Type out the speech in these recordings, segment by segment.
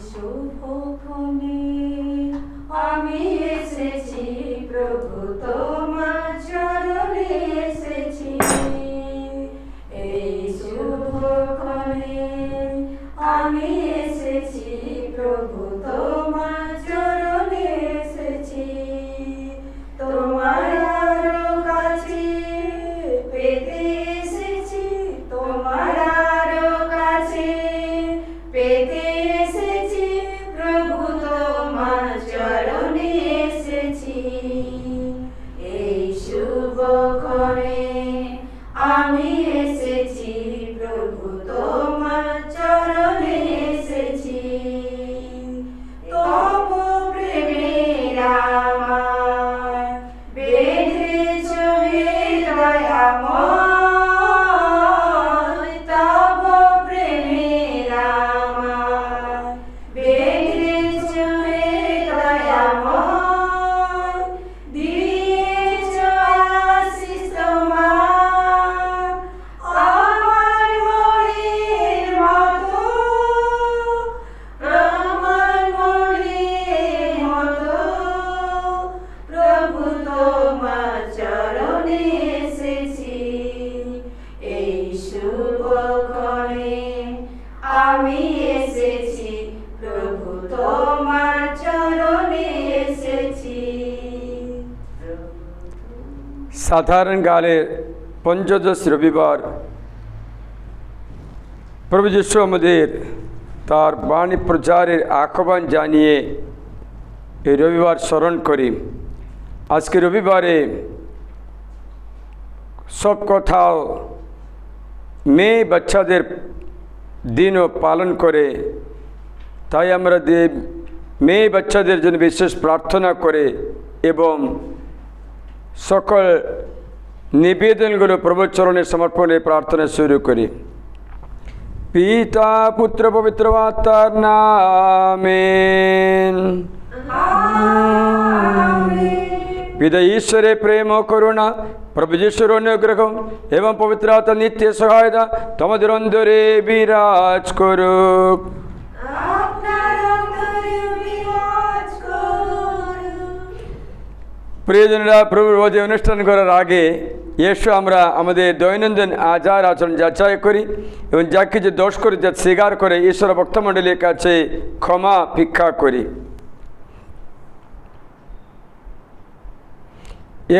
শুভক্ষণে আমি এসেছি প্রভু তোমার চরণে এসেছি। এই শুভক্ষণে আমি এসেছি প্রভু তোমার চরণে এসেছি। তোমার আরো কাছে পেতে এসেছি, তোমার আরো কাছে পেতে এসেছি প্রভু তোমার চরণে এসেছি। এই শুভক্ষণে আমি এসেছি প্রভু তোমার চরণে এসেছি। তব প্রেমের আমায় বেঁধেছ হে দয়াময়, তব প্রেমের আমায় বেঁধেছ হে দয়াময়, দিয়েছ আশিস তোমার আমার মনের মতো, আমার মনের মতো প্রভু তোমার চরণে এসেছি। এই শুভক্ষণে আমি এসেছি প্রভু তোমার চরণে এসেছি। সাধারণ গালে পঞ্চদশ রবিবার প্রভু যীশু আমাদের তার বাণী প্রচারের আহ্বান জানিয়ে এই রবিবার স্মরণ করি। আজকে রবিবারে সব কোথাও মেয়ে বাচ্চাদের দিনও পালন করে, তাই আমরা মেয়ে বাচ্চাদের জন্য বিশেষ প্রার্থনা করে এবং সকল নিবেদনগুলো প্রভুর চরণে সমর্পণে প্রার্থনা শুরু করি। পিতা পুত্র পবিত্র আত্মার নামে পিতা ঈশ্বরের প্রেম ও করুণা, প্রভু যিশুর অনুগ্রহ এবং পবিত্র আত্মার নিত্য সহায়তা তোমাদের অন্তরে বিরাজ করুক। প্রিয়জনেরা, প্রভুর ভোজে অনুষ্ঠান করার আগে এসো আমরা আমাদের দৈনন্দিন আচার আচরণ যাচাই করি এবং যা কিছু দোষ করি যা স্বীকার করে ঈশ্বর ভক্তমণ্ডলীর কাছে ক্ষমা ভিক্ষা করি।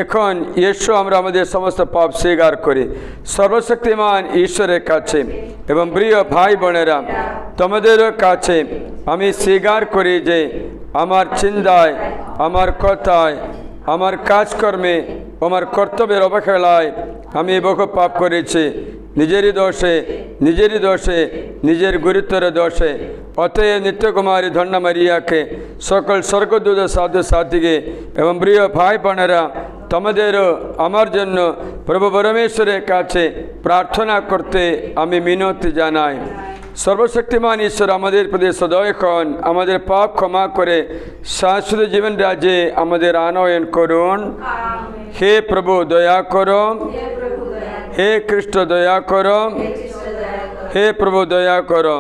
এখন এসো আমরা আমাদের সমস্ত পাপ স্বীকার করি সর্বশক্তিমান ঈশ্বরের কাছে। এবং প্রিয় ভাই বোনেরা, তোমাদেরও কাছে আমি স্বীকার করি যে আমার চিন্তায়, আমার কথায়, আমার কাজকর্মে, আমার কর্তব্যের অবহেলায় আমি বহু পাপ করেছি, নিজেরই দোষে, নিজের গুরুত্বের দোষে। অতএব নিত্যকুমারী ধন্য মারিয়াকে, সকল স্বর্গদূত সাধু সাথীকে এবং প্রিয় ভাই বোনেরা, তোমাদেরও আমার জন্য প্রভু পরমেশ্বরের কাছে প্রার্থনা করতে আমি মিনতি জানাই। সর্বশক্তিমান ঈশ্বর আমাদের প্রতি সদয় হন, আমাদের পাপ ক্ষমা করে শাশ্বত জীবন রাজ্যে আমাদের আনয়ন করুন। হে প্রভু দয়া করো, হে খ্রিস্ট দয়া করো, হে প্রভু দয়া করো।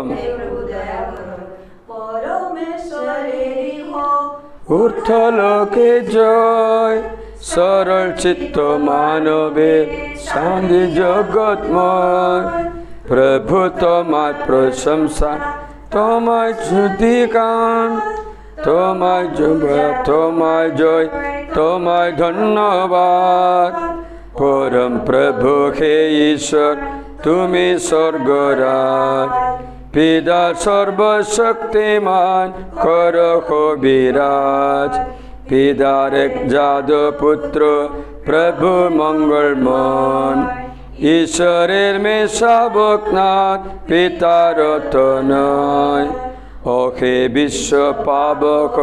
ঊর্ধ্বলোকে জয়, সরল চিত্ত মানবে শান্তি জগৎময়। প্রভু তোমার প্রশংসা, তোমায় স্তুতি গান, তোমায় জয়, তোমায় ধন্যবাদ। পরম প্রভু হে ঈশ্বর, তুমি স্বর্গরাজ, পিতা সর্বশক্তিমান করহ বিরাজ। পিতার এক জাত পুত্র প্রভু মঙ্গলময়, ঈশ্বরের মেষাবক নাথ পিতার তনয়। ও হে বিশ্ব পাবক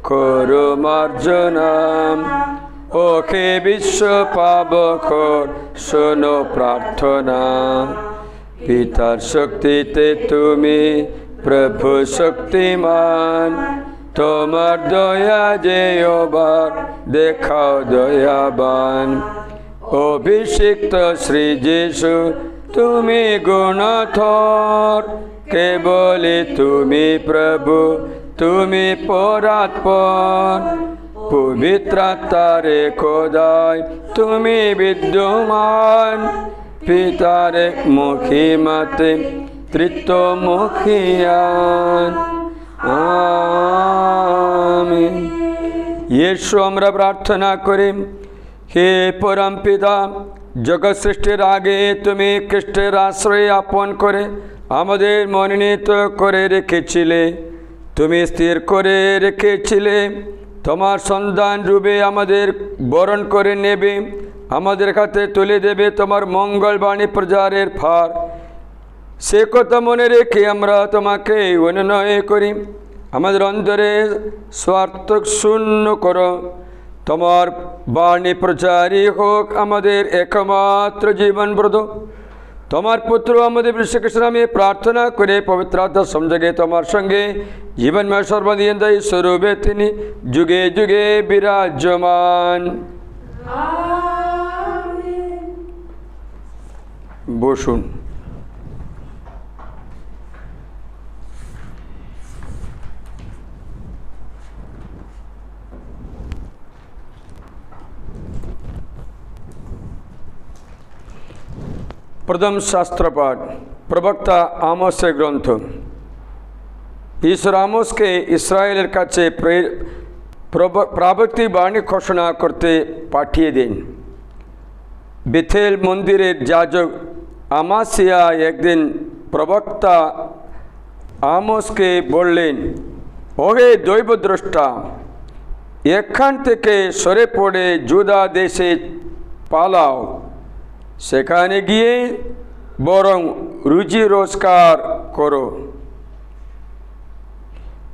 করো মার্জনাম, ও হে বিশ্ব পাবক শোনো প্রার্থনা। পিতার শক্তিতে তুমি প্রভু শক্তিমান, তোমার দয়া যে ওবার দেখাও দয়াবান। অভিষিক্ত শ্রী যিশু তুমি গুণধর, কেবলই তুমি প্রভু, তুমি পরাৎপর, পবিত্রাত্মারে খোদায় তুমি বিদ্যমান, পিতারে মহিমাতে তৃতীয়মুখিয়ান। আমিন। ইয়েশু আমরা প্রার্থনা করি, হে পরম পিতা, জগৎ সৃষ্টির আগে তুমি খ্রিস্টের আশ্রয় আপন করে আমাদের মনোনীত করে রেখেছিলে। তুমি স্থির করে রেখেছিলে তোমার সন্তান রূপে আমাদের বরণ করে নেবে, আমাদের হাতে তুলে দেবে তোমার মঙ্গলবাণী প্রচারের ভার। সে কথা মনে রেখে আমরা তোমাকে অনুনয় করি, আমাদের অন্তরে স্বার্থ শূন্য করো। তোমার বাণী প্রচারই হোক আমাদের একমাত্র জীবনব্রত। তোমার পুত্র আমাদের যীশুখ্রিস্ট নামে প্রার্থনা করে পবিত্র আত্মার সংযোগে তোমার সঙ্গে জীবনময় সর্বদিন দায়ী স্বরূপে তিনি যুগে যুগে বিরাজমান। বসুন। প্রথম শাস্ত্রপাঠ, প্রবক্তা আমোসের গ্রন্থ। ঈশ্বর আমোসকে ইসরায়েলের কাছে প্রাবর্তিক বাণী ঘোষণা করতে পাঠিয়ে দেন। বেথেল মন্দিরের যাজক আমাসিয়া একদিন প্রবক্তা আমোসকে বললেন, ওহে দৈবদ্রষ্টা, এখান থেকে সরে পড়ে জুদা দেশে পালাও, সেখানে গিয়ে বরং রুজি রোজগার করো।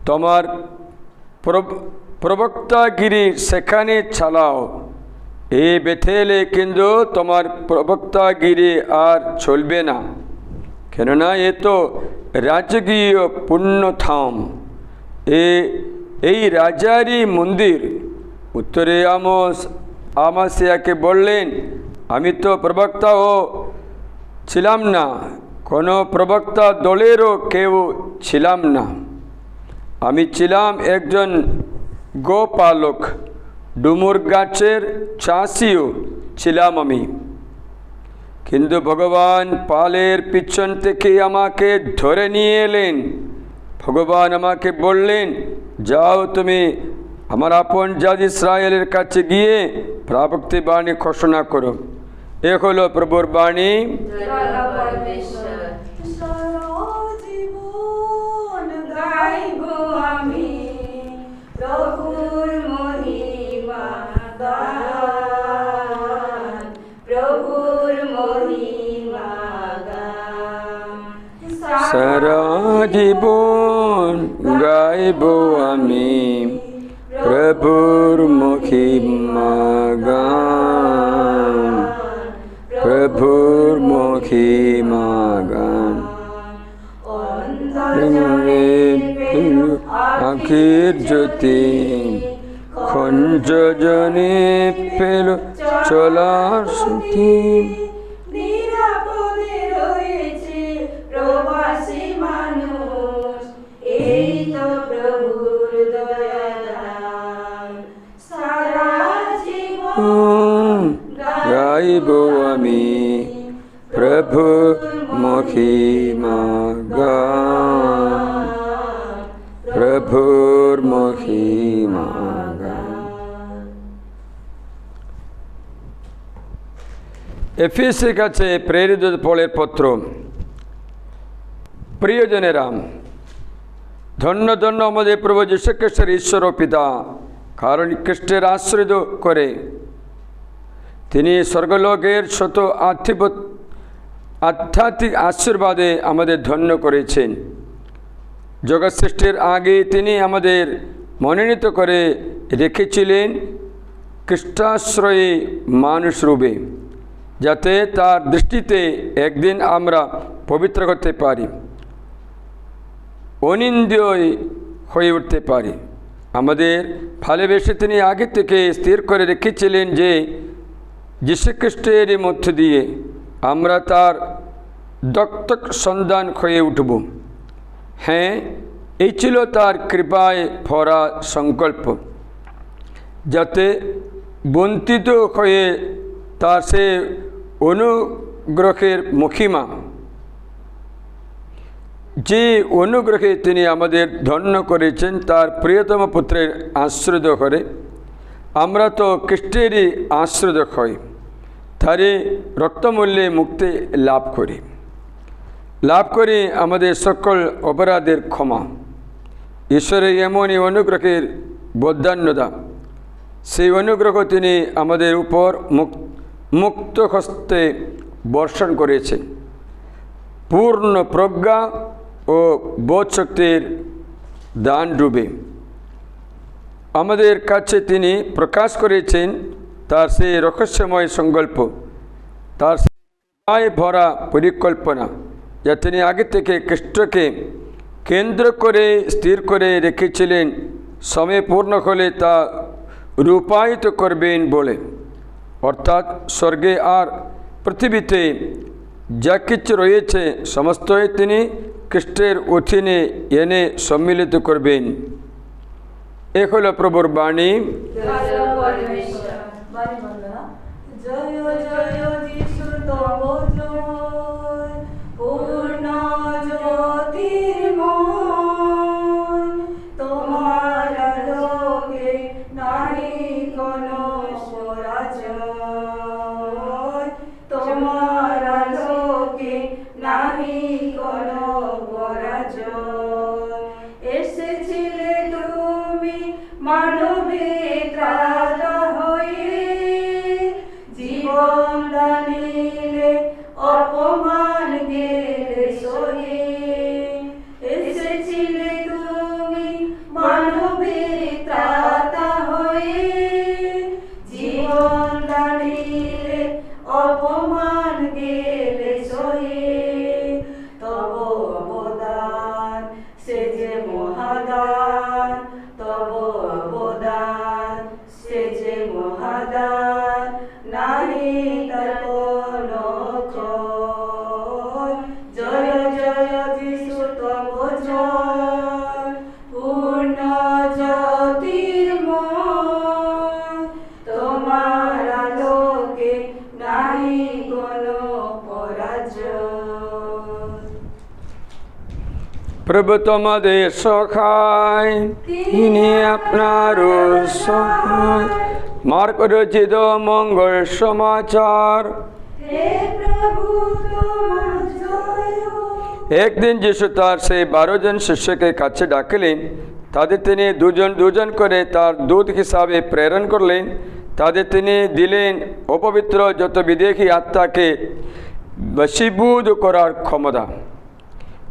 তোমার প্রবক্তাগিরি সেখানে চালাও। এই বেথেলে কিন্তু তোমার প্রবক্তাগিরি আর চলবে না, কেননা এ তো রাজকীয় পুণ্যধাম, এই রাজারই মন্দির। উত্তরে আমাসিয়াকে বললেন, আমি তো প্রবক্তাও ছিলাম না, কোনো প্রবক্তা দলেরও কেউ ছিলাম না। আমি ছিলাম একজন গোপালক, ডুমুর গাছের চাষিও ছিলাম আমি। কিন্তু ভগবান পালের পিছন থেকে আমাকে ধরে নিয়ে এলেন। ভগবান আমাকে বললেন, যাও তুমি আমার আপন জাতি ইসরায়েলের কাছে গিয়ে প্রাবক্তি বাণী ঘোষণা করো। এ হলো প্রভুর বাণী। সারা জীবন গাইব আমি প্রভুর মহিমা গান, প্রভুর মহিমা গান। আখির জ্যোতি খঞ্জনে পেল চলার সুতি, গাইব আমি প্রভু মহিমা গান, প্রভুর মহিমা গান। এফেসের কাছে প্রেরিত পলের পত্র। প্রিয়জনেরা, ধন্য ধন্য আমাদের প্রভু যীশু খ্রিস্টের ঈশ্বর ও পিতা, কারণ খ্রিস্টের আশ্রিত করে তিনি স্বর্গলোকের শত আধ্যাত্মিক আশীর্বাদে আমাদের ধন্য করেছেন। জগৎ সৃষ্টির আগে তিনি আমাদের মনোনীত করে রেখেছিলেন খ্রিস্টাশ্রয়ী মানুষ রূপে, যাতে তার দৃষ্টিতে একদিন আমরা পবিত্র করতে পারি, অনিন্দ্যই হয়ে উঠতে পারি। আমাদের ভালোবেসে তিনি আগে থেকে স্থির করে রেখেছিলেন যে যীশুখ্রিস্টের মধ্য দিয়ে আমরা তার দত্তক সন্তান হয়ে উঠব। হ্যাঁ, এই ছিল তার কৃপায় ভরা সংকল্প, যাতে বঞ্চিত হয়ে তার সে অনুগ্রহের মহিমা, যে অনুগ্রহে তিনি আমাদের ধন্য করেছেন তার প্রিয়তম পুত্রের আশ্রয় করে আমরা তো খ্রিস্টেরই আশ্রয় হই, তারই রক্তমূল্যে মুক্তি লাভ করি আমাদের সকল অপরাধের ক্ষমা। ঈশ্বরের এমনই অনুগ্রহের বদান্যতা, সেই অনুগ্রহ তিনি আমাদের উপর মুক্ত হস্তে বর্ষণ করেছেন। পূর্ণ প্রজ্ঞা ও বোধশক্তির দান রূপে আমাদের কাছে তিনি প্রকাশ করেছেন তার সেই রহস্যময় সংকল্প, তার ভরা পরিকল্পনা, যা তিনি আগে থেকে খ্রিস্টকে কেন্দ্র করে স্থির করে রেখেছিলেন, সময় পূর্ণ হলে তা রূপায়িত করবেন বলে। অর্থাৎ স্বর্গে আর পৃথিবীতে যা কিছু রয়েছে সমস্তই তিনি খ্রিস্টের অধীনে এনে সম্মিলিত করবেন। এ হল প্রভুর বাণী। জয় জয় যিশু তব জয়, পূর্ণ জ্যোতির্ময়, তোমার আলোকে নাহি কোনো পরাজয়, তোমার আলোকে নাহি কোনো পরাজয়। এসেছিলে তুমি মানবের ত্রাতা হয়ে, জীবন দানিলে অপমান গেলে সয়ে। এসেছিলে তুমি মানবের ত্রাতা হয়ে, জীবন দানিলে অপমান গেলে সয়ে। তব অবদান সে যে মহাদান, তব অবদান সে যে মহাদান, নাহি তার কোনো ক্ষয়। জয় জয় যিশু তব জয়, পূর্ণ জ্যোতির্ময়, তোমার আলোকে নাহি কোনো পরাজয়। প্রভু তোমাদের সখায়, তিনি আপনার সহায়। মার্ক রচিত মঙ্গল সমাচার। হে প্রভু তোমার জয় হোক। একদিন যিশু তার সেই 12 জন শিষ্যকে কাছে ডাকলেন, তাদের তিনি দুজন করে তার দূত হিসাবে প্রেরণ করলেন। তাদের তিনি দিলেন অপবিত্র যত বিদেহী আত্মাকে বশীভূত করার ক্ষমতা।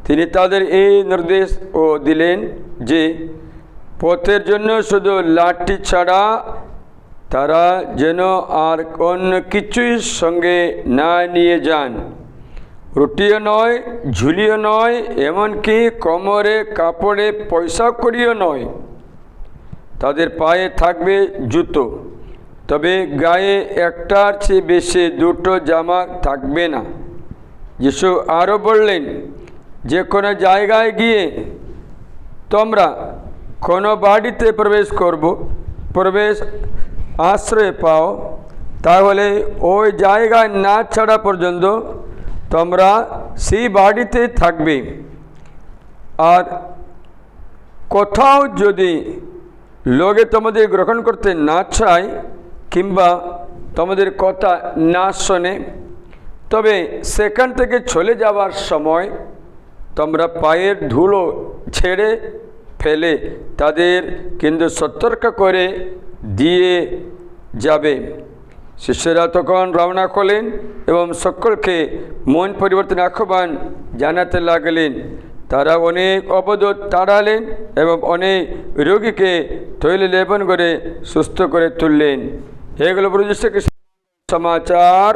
তিনি তাদের এই নির্দেশও দিলেন যে পথের জন্য শুধু লাঠি ছাড়া তারা যেন আর অন্য কিছুই সঙ্গে না নিয়ে যান। রুটিও নয়, ঝুলিও নয়, এমনকি কোমরে কাপড়ে পয়সা করিও নয়। তাদের পায়ে থাকবে জুতো, তবে গায়ে একটার চেয়ে বেশি দুটো জামা থাকবে না। যিশু আরও বললেন, যে কোনো জায়গায় গিয়ে তোমরা কোনো বাড়িতে প্রবেশ আশ্রয় পাও, তাহলে ওই জায়গায় না ছাড়া পর্যন্ত তোমরা সেই বাড়িতে থাকবে। আর কোথাও যদি লোকে তোমাদের গ্রহণ করতে না চায় কিংবা তোমাদের কথা না শোনে, তবে সেখান থেকে চলে যাওয়ার সময় তোমরা পায়ের ধুলো ছেড়ে ফেলে তাদের কিন্তু সতর্ক করে দিয়ে যাবে। শিষ্যরা তখন রওনা করলেন এবং সকলকে মন পরিবর্তন আহ্বান জানাতে লাগলেন। তারা অনেক অবরোধ তাড়ালেন এবং অনেক রোগীকে তৈলে লেপন করে সুস্থ করে তুললেন। এগুলো প্রভু যীশু খ্রিস্টের সমাচার।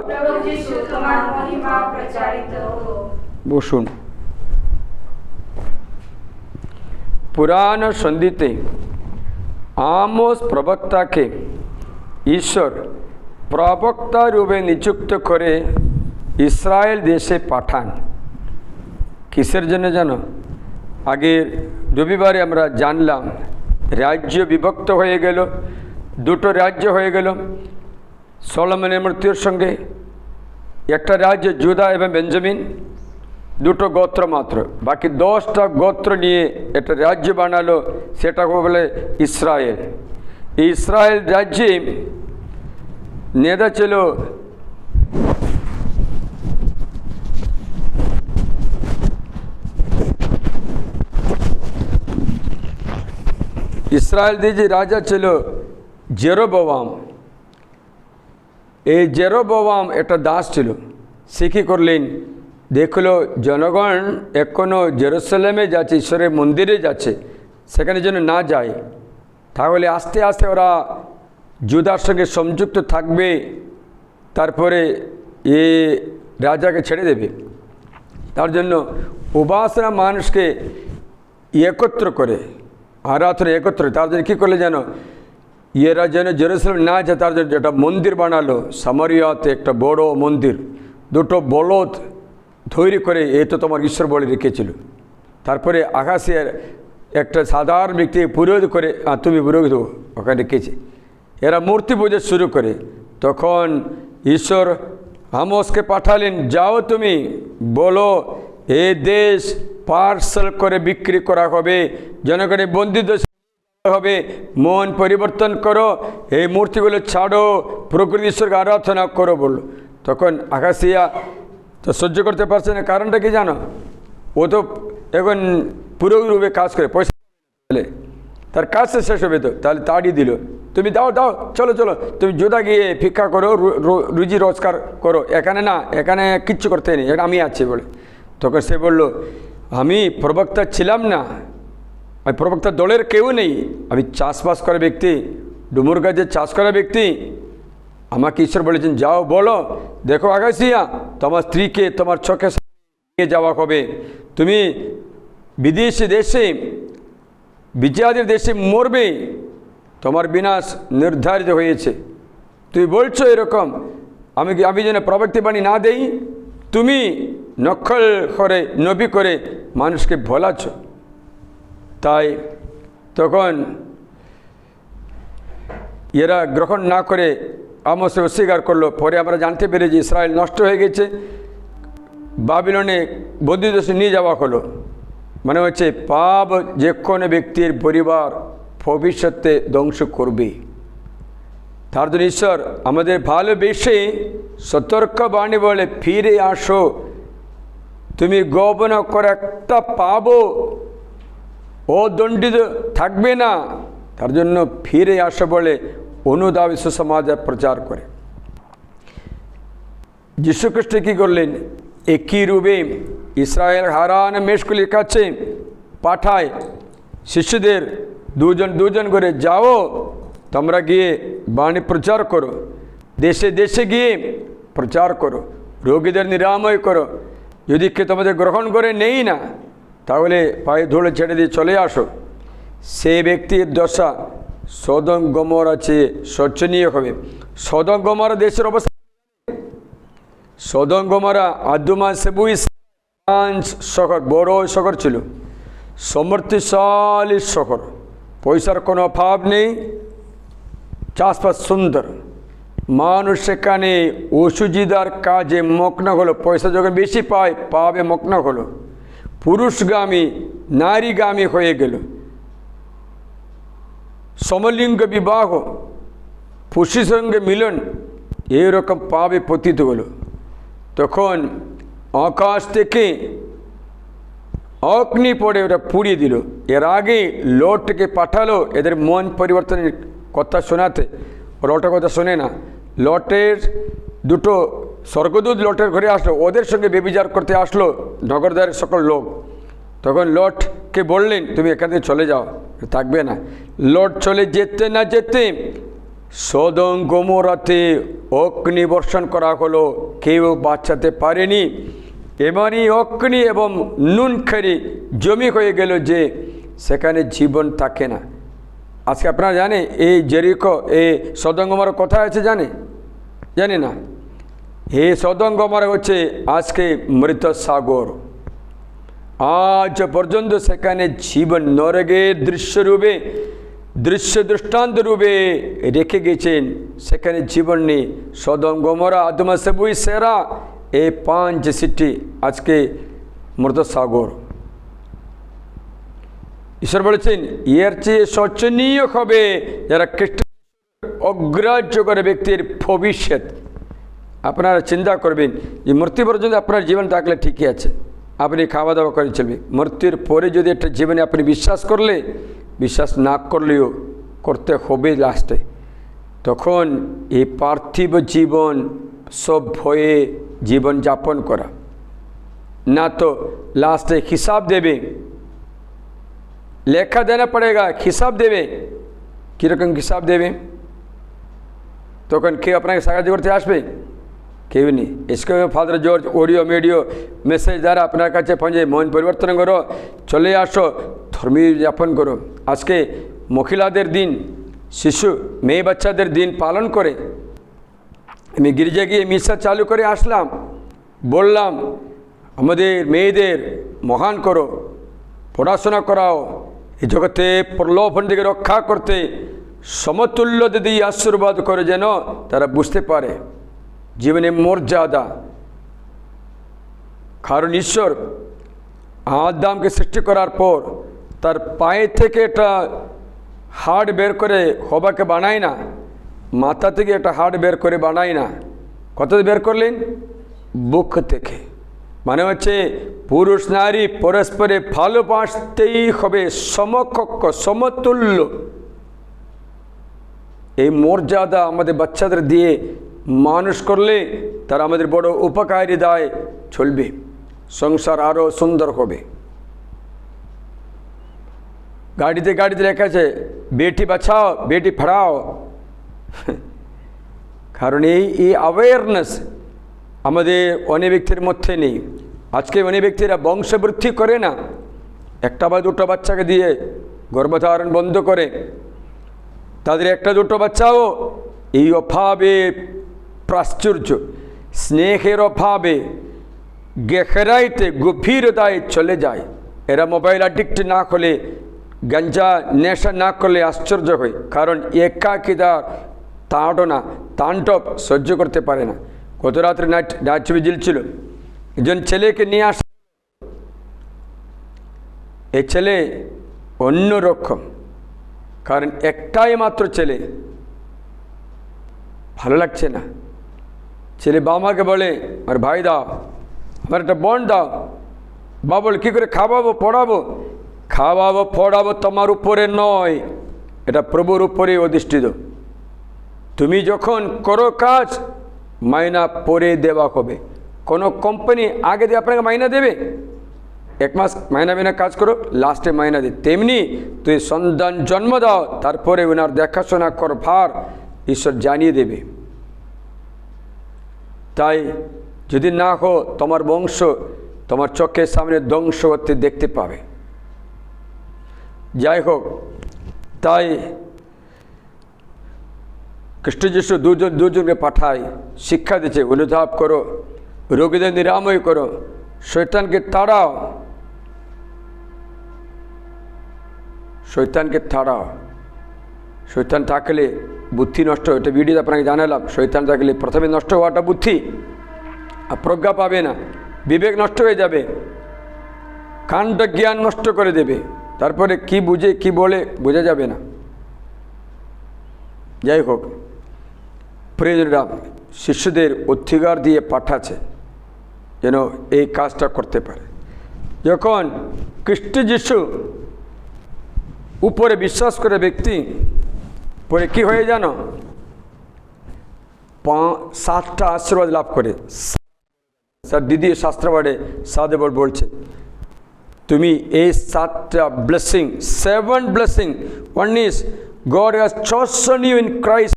বসুন। পুরাণ সন্ধিতে আমোস প্রবক্তাকে ঈশ্বর প্রবক্তা রূপে নিযুক্ত করে ইসরায়েল দেশে পাঠান। কিসের জন্য জানো? আগের রবিবারে আমরা জানলাম রাজ্য বিভক্ত হয়ে গেল, দুটো রাজ্য হয়ে গেল সলোমনের মৃত্যুর সঙ্গে। একটা রাজ্য জুদা এবং বেঞ্জামিন, দুটো গোত্র মাত্র, বাকি 10টা গোত্র নিয়ে একটা রাজ্য বানালো, সেটাকে বলে ইসরায়েল। এই ইসরায়েল রাজ্যে নেতা ছিল ইসরায়েল যে রাজা ছিল জেরোবোয়াম। এই জেরোবোয়াম একটা দাস ছিল। সে কী করলেন, দেখলো জনগণ এখনও জেরুসালেমে যাচ্ছে, ঈশ্বরের মন্দিরে যাচ্ছে, সেখানে যেন না যায়, তাহলে আস্তে আস্তে ওরা জুদার সঙ্গে সংযুক্ত থাকবে, তারপরে এ রাজাকে ছেড়ে দেবে। তার জন্য উপাসনা মানুষকে একত্র করে, আরাধনা একত্র। তার জন্য কী করলে যেন এরা যেন জেরুসালেম না যায়, তার জন্য একটা মন্দির বানালো সামারিয়াতে, একটা বড় মন্দির। দুটো বলদ তৈরি করে, এ তো তোমার ঈশ্বর বলে রেখেছিল। তারপরে আকাশের একটা সাধারণ ব্যক্তি পুরোহিত করে, তুমি পুরোহিত ওখানে রেখেছে। এরা মূর্তি পূজা শুরু করে। তখন ঈশ্বর আমোসকে পাঠালেন, যাও তুমি বলো এ দেশ পার্সেল করে বিক্রি করা হবে, জনগণের বন্দিত হবে, মন পরিবর্তন করো, এই মূর্তিগুলো ছাড়ো, প্রকৃতি ঈশ্বরকে আরাধনা করো বলল। তখন আকাশিয়া তো সহ্য করতে পারছে না। কারণটা কি জানো, ও তো এখন পুরোহিত রূপে কাজ করে, পয়সা পেলে তার কাজটা শেষ হবে, তো তাহলে তাড়িয়ে দিল, তুমি দাও দাও, চলো চলো, তুমি জুদা গিয়ে ভিক্ষা করো, রুজি রোজগার করো, এখানে না, এখানে কিচ্ছু করতে নেই, এটা আমি আছি বলে। তখন সে বলল, আমি প্রবক্তা ছিলাম না, আমি প্রবক্তা দলের কেউ নেই, আমি চাষবাস করা ব্যক্তি, ডুমুর গাছে চাষ করা ব্যক্তি। আমাকে ঈশ্বর বলেছেন, যাও বলো, দেখো আকাশিয়া তোমার স্ত্রীকে তোমার চোখে নিয়ে যাওয়া হবে, তুমি বিদেশি দেশে বিজাতির দেশে মরবে, তোমার বিনাশ নির্ধারিত হয়েছে। তুই বলছো এরকম, আমি যেন প্রবক্তি বাণী না দেই, তুমি নকল করে নবী করে মানুষকে ভোলাচ্ছ। তাই তখন এরা গ্রহণ না করে আমোসকে অস্বীকার করলো। পরে আমরা জানতে পেরেছি ইসরায়েল নষ্ট হয়ে গেছে, বাবিলনে বন্দিদেশে নিয়ে যাওয়া হলো। মানে হচ্ছে পাপ যে কোনো ব্যক্তির পরিবার ভবিষ্যতে ধ্বংস করবে। তার জন্য ঈশ্বর আমাদের ভালোবেসে সতর্ক বাণী বলে, ফিরে আসো, তুমি গোপন করে একটা পাবো, ও দণ্ডিত থাকবে না, তার জন্য ফিরে আসো বলে অনুদাব সুসমাচার প্রচার করে। যীশুখ্রিস্ট কী করলেন, একই রূপে ইসরায়েল হারান মেষগুলির কাছে পাঠায় শিশুদের দুজন করে, যাও তোমরা গিয়ে বাণী প্রচার করো, দেশে দেশে গিয়ে প্রচার করো, রোগীদের নিরাময় করো, যদি কে তোমাদের গ্রহণ করে নেই না, তাহলে পায়ে ধুলো ছেড়ে দিয়ে চলে আসো। সে ব্যক্তির দশা সদম গমরা চেয়ে শোচনীয় হবে। সদম গমরা দেশের অবস্থা, সদম গমরা আদুমা সেবুই শহর, বড় শহর ছিল, সমৃদ্ধিশালী শহর, পয়সার কোনো অভাব নেই, চাষবাস সুন্দর, মানুষ সেখানে অসুবিধার কাজে মগ্ন হলো, পয়সা যখন বেশি পায় পাবে মগ্ন হলো, পুরুষগামী নারীগামী হয়ে গেল, সমলিঙ্গ বিবাহ, পুরুষের সঙ্গে মিলন, এইরকম পাবে পতিত হলো। তখন আকাশ থেকে অগ্নি পড়ে ওটা পুড়িয়ে দিল। এর আগে লটকে পাঠালো এদের মন পরিবর্তনের কথা শোনাতে, লটের কথা শোনে না। লটের দুটো স্বর্গদূত লটের ঘরে আসলো, ওদের সঙ্গে ব্যভিচার করতে আসলো নগরদ্বারের সকল লোক। তখন লটকে বললেন, তুমি এখান থেকে চলে যাও, থাকবে না। লট চলে যেতে না যেতে সদম গমরাতে অগ্নি বর্ষণ করা হলো, কেউ বাঁচাতে পারেনি। এমনই অগ্নি এবং নুন খেরি জমি হয়ে গেল যে সেখানে জীবন থাকে না। আজকে আপনারা জানে এই জেরিকো, এই সদম গমরা কোথায় আছে জানে না। এই সদম গমরা হচ্ছে আজকে মৃত সাগর। আজ পর্যন্ত সেখানে জীবন নরকের দৃশ্যরূপে দৃষ্টান্ত রূপে রেখে গেছেন। সেখানে জীবন নেই। সদম গমরা আদমা সেবুই সেরা এই 5 সিটি আজকে মৃত সাগর। ঈশ্বর বলেছেন এর চেয়ে শোচনীয় হবে যারা খ্রিস্ট অগ্রাহ্য করে ব্যক্তির ভবিষ্যৎ। আপনারা চিন্তা করবেন যে মৃত্যু পর্যন্ত আপনার জীবন থাকলে ঠিকই আছে, আপনি খাওয়া দাওয়া করে চলবে। মৃত্যুর পরে যদি একটা জীবনে আপনি বিশ্বাস করলে, বিশ্বাস না করলেও করতে হবে লাস্টে, তখন এই পার্থিব জীবন সব ভয়ে জীবন যাপন করা, না তো লাস্টে হিসাব দেবে, লেখা দেনা পড়েগা, হিসাব দেবে। কীরকম হিসাব দেবে? তখন কেউ আপনাকে সাহায্য করতে আসবে? কেউ নেই। इसके father George audio video message দ্বারা আপনার কাছে পৌঁছে মন পরিবর্তন করো, চলে আসো, ধর্মীয় যাপন করো। আজকে মহিলাদের দিন, শিশু মেয়ে বাচ্চাদের দিন পালন করে। আমি গির্জা গিয়ে মিশা চালু করে আসলাম, বললাম আমাদের মেয়েদের মহান করো, পড়াশোনা করাও, এই জগতে প্রলোভন থেকে রক্ষা করতে সমতুল্য দিদি আশীর্বাদ করে যেন তারা বুঝতে পারে জীবনে মর্যাদা। কারণ ঈশ্বর আদামকে সৃষ্টি করার পর তার পায়ে থেকে একটা হাড় বের করে হবাকে বানায় না, মাথা থেকে একটা হাড় বের করে বানায় না। কত বের করলেন? বুক থেকে। মানে হচ্ছে পুরুষ নারী পরস্পরে ভালোবাসতেই হবে, সমকক্ষ সমতুল্য। এই মর্যাদা আমাদের বাচ্চাদের দিয়ে মানুষ করলে তারা আমাদের বড় উপকারিতায় চলবে, সংসার আরও সুন্দর হবে। গাড়িতে গাড়িতে লেখা আছে বেটি বাঁচাও বেটি পড়াও। কারণ এই অ্যাওয়ারনেস আমাদের অনেক ব্যক্তির মধ্যে নেই। আজকে অনেক ব্যক্তিরা বংশবৃদ্ধি করে না, একটা বা দুটো বাচ্চাকে দিয়ে গর্ভধারণ বন্ধ করে। তাদের একটা দুটো বাচ্চাও এই অভাবে প্রাচুর্য, স্নেহের অভাবে গেখেরাইতে গভীরতায় চলে যায়। এরা মোবাইল অ্যাডিক্ট না হলে, গাঞ্জা নেশা না করলে আশ্চর্য হয়। কারণ একাকিতার তাণ্ডব সহ্য করতে পারে না। গত রাত্রে নাইট ভিজিল ছিল, একজন ছেলেকে নিয়ে আসা। এই ছেলে অন্যরকম, কারণ একটাই মাত্র ছেলে, ভালো লাগছে না। ছেলে বাবাকে বলে আর ভাই দাও, আমার একটা বোন দাও। বাবা বলে কী করে খাওয়াবো পড়াবো? খাওয়াবো পড়াবো তোমার উপরে নয়, এটা প্রভুর উপরে অধিষ্ঠিত। তুমি যখন করো কাজ, মাইনা পরে দেওয়া হবে। কোনো কোম্পানি আগে দিয়ে আপনাকে মাইনা দেবে, 1 মাস মাইনা বিনা কাজ করো, লাস্টে মাইনা দে। তেমনি তুই সন্তান জন্ম দাও, তারপরে ওনার দেখাশোনা কর ভার ঈশ্বর জানিয়ে দেবে। তাই যদি না হো, তোমার বংশ তোমার চোখের সামনে ধ্বংস হতে দেখতে পাবে। যাই হোক, তাই খ্রিস্ট যিশু দুজনকে পাঠায়, শিক্ষা দিচ্ছে অনুধাব করো, রোগীদের নিরাময় করো, শয়তানকে তাড়াও, শয়তানকে তাড়াও। শয়তান থাকলে বুদ্ধি নষ্ট, এটা ভিডিওতে আপনাকে জানালাম। শয়তান থাকলে প্রথমে নষ্ট হওয়াটা বুদ্ধি, আর প্রজ্ঞা পাবে না, বিবেক নষ্ট হয়ে যাবে, কাণ্ড জ্ঞান নষ্ট করে দেবে, তারপরে কি বুঝে কি বলে বোঝা যাবে না। যাই হোক, প্রিয়জনরা শিষ্যদের অধিকার দিয়ে পাঠাচ্ছে যেন এই কাজটা করতে পারে। যখন খ্রিস্ট যিশু উপরে বিশ্বাস করে ব্যক্তি, পরে কি হয়ে জানো? 7টা আশীর্বাদ লাভ করে। স্যার দিদি শাস্ত্রবাদে সাদেবর বলছে তুমি এই 7টা blessing, 7 blessing, one is God has chosen you in Christ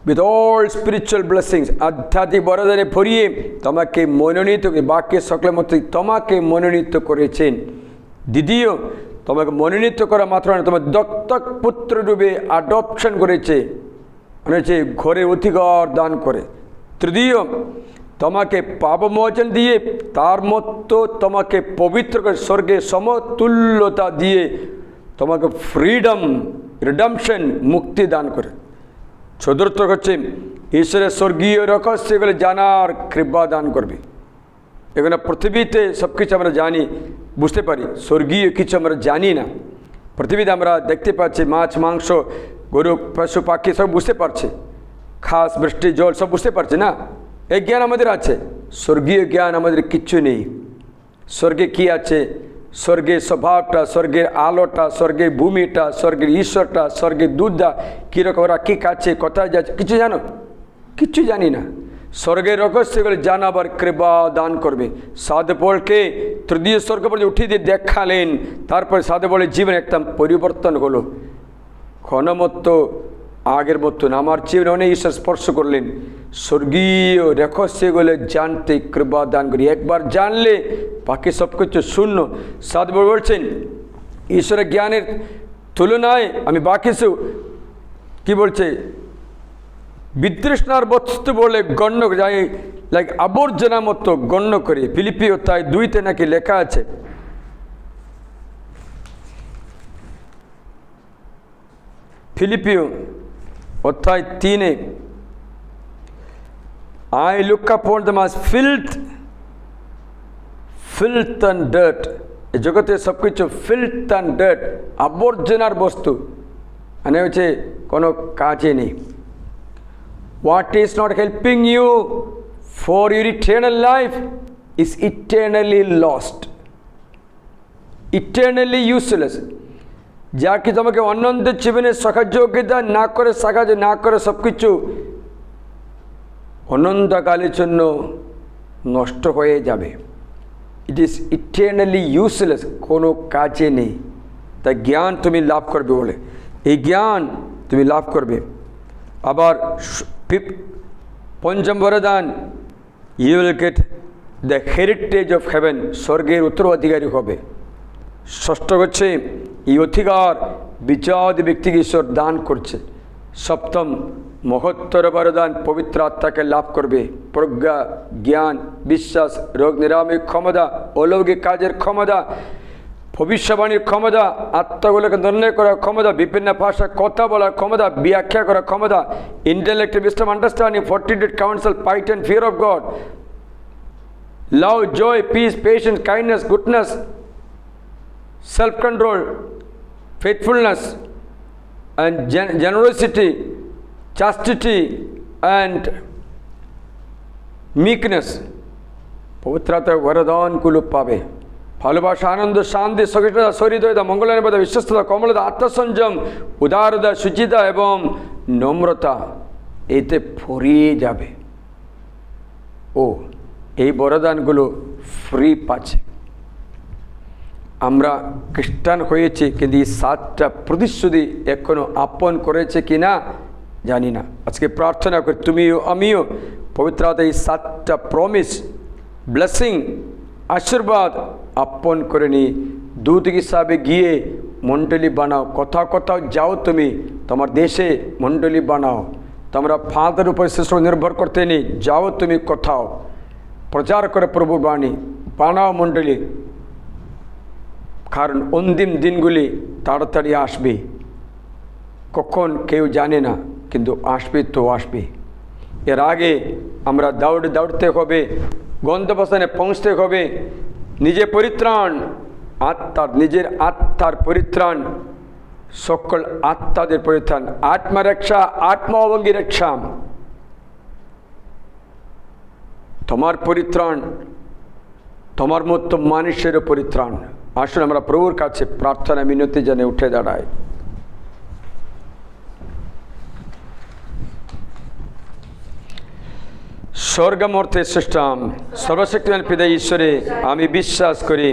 with all spiritual blessings, আধ্যাত্মিক বরদানে ভরিয়ে তোমাকে মনোনীত, বাক্য সকলের মধ্যে তোমাকে মনোনীত করেছেন। দ্বিতীয়, তোমাকে মনোনীত করা মাত্র না, তোমার দত্তক পুত্র রূপে অ্যাডপশন করেছে, মানে হচ্ছে ঘরে অধিকার দান করে। তৃতীয়, তোমাকে পাপমোচন দিয়ে তার মতো তোমাকে পবিত্র করে স্বর্গে সমতুল্যতা দিয়ে তোমাকে ফ্রিডম রিডামশন মুক্তি দান করে। চতুর্থ হচ্ছে ঈশ্বরের স্বর্গীয় রহস্যগুলো জানার কৃপা দান করবে। এখানে পৃথিবীতে সব কিছু আমরা জানি, বুঝতে পারি, স্বর্গীয় কিছু আমরা জানি না। পৃথিবীতে আমরা দেখতে পাচ্ছি মাছ মাংস গরু পশু পাখি সব বুঝতে পারছি, ঘাস বৃষ্টি জল সব বুঝতে পারছি না, এই জ্ঞান আমাদের আছে। স্বর্গীয় জ্ঞান আমাদের কিচ্ছু নেই। স্বর্গে কি আছে, স্বর্গের স্বভাবটা, স্বর্গের আলোটা, স্বর্গের ভূমিটা, স্বর্গের ঈশ্বরটা, স্বর্গের দুধটা কীরকম, ওরা কী খাচ্ছে, কোথায় যাচ্ছে, কিছু জানো? কিচ্ছু জানি না। স্বর্গের রহস্যগুলো জানাবার কৃপা দান করবে। সাধু পৌলকে তৃতীয় স্বর্গ পর্যন্ত উঠিয়ে দিয়ে দেখালেন, তারপরে সাধু পৌলের জীবন একদম পরিবর্তন হলো। ক্ষণমতো আগের মতন আমার জীবনে অনেক ঈশ্বর স্পর্শ করলেন। স্বর্গীয় রহস্যগুলো জানতে কৃপা দান করি। একবার জানলে বাকি সব কিছু শূন্য। সাধু পৌল বলছেন ঈশ্বরের জ্ঞানের তুলনায় আমি বাকি সব কী বলছে বিতৃষ্ণার বস্তু বলে গণ্য যায়, লাইক আবর্জনা মতো গণ্য করে। ফিলিপিও তাই 2 নাকি লেখা আছে। ফিলিপিও অধ্যায় 3 I look upon them as filth and dirt। এই জগতে সব কিছু ফিল্থ অ্যান্ড ডার্ট, আবর্জনার বস্তু, মানে হচ্ছে কোনো কাজে নেই। What is not helping you for your eternal life is eternally lost, eternally useless। যা কি তোমাকে অনন্ত জীবনে সহযোগিতা না করে, সাহায্য না করে, সব কিছু অনন্তকালের জন্য নষ্ট হয়ে যাবে। ইট ইজ ইটারনালি ইউজলেস, কোনো কাজে নেই। তাই জ্ঞান তুমি লাভ করবে বলে, এই জ্ঞান তুমি লাভ করবে। আবার পঞ্চম বরদান, you will get the heritage of heaven, স্বর্গের উত্তরাধিকারী হবে। ষষ্ঠ হচ্ছে এই অধিকার বিজয় ব্যক্তিকে ঈশ্বর দান করছে। সপ্তম মহত্তর বরদান, পবিত্র আত্মাকে লাভ করবে। প্রজ্ঞা, জ্ঞান, বিশ্বাস, রোগ নিরাময়ের ক্ষমতা, অলৌকিক কাজের ক্ষমতা, ভবিষ্যবাণীর ক্ষমতা, আত্মাগুলোকে নির্ণয় করার ক্ষমতা, বিভিন্ন ভাষায় কথা বলার ক্ষমতা, ব্যাখ্যা করার ক্ষমতা, intellect, wisdom, understanding, fortitude, counsel, fight and fear of God, love, joy, peace, patience, kindness, goodness, self-control, faithfulness and generosity, chastity and meekness। পবিত্রতা বরদানগুলো পাবে। ভালোবাসা, আনন্দ, শান্তি, সহিষ্ণুতা, সহৃদয়তা, মঙ্গলানুভূতি, বিশ্বস্ততা, কমলতা, আত্মসংযম, উদারতা, সুচিতা এবং নম্রতা এতে ভরিয়ে যাবে। ও এই বরদানগুলো ফ্রি পাচ্ছে। আমরা খ্রিস্টান হয়েছি, কিন্তু এই 7টা প্রতিশ্রুতি এখনও আপন করেছে কি না জানি না। আজকে প্রার্থনা করি তুমিও আমিও পবিত্র আত্মা এই 7টা প্রমিস, ব্লেসিং, আশীর্বাদ আপন করে নিই। দূত হিসাবে গিয়ে মণ্ডলী বানাও। কোথাও কোথাও যাও, তুমি তোমার দেশে মণ্ডলী বানাও। তোমরা ফাঁদের উপর শিষ্য নির্ভর করতে নেই, যাও তুমি কোথাও প্রচার করে প্রভু বাণী, বানাও মণ্ডলী। কারণ অন্তিম দিনগুলি তাড়াতাড়ি আসবে, কখন কেউ জানে না, কিন্তু আসবে তো আসবে। এর আগে আমরা দৌড়তে হবে, গন্তব্যস্থানে পৌঁছতে হবে। নিজের পরিত্রাণ, নিজের আত্মার পরিত্রাণ, সকল আত্মাদের পরিত্রাণ, আত্মরক্ষা, আত্মাবঙ্গী রক্ষা, তোমার পরিত্রাণ, তোমার মতো মানুষেরও পরিত্রাণ। আসলে আমরা প্রভুর কাছে প্রার্থনা মিনতি জানিয়ে উঠে দাঁড়াই। স্বর্গমর্তে সৃষ্টাম সর্বশক্তিমান পিতা ঈশ্বরে আমি বিশ্বাস করি,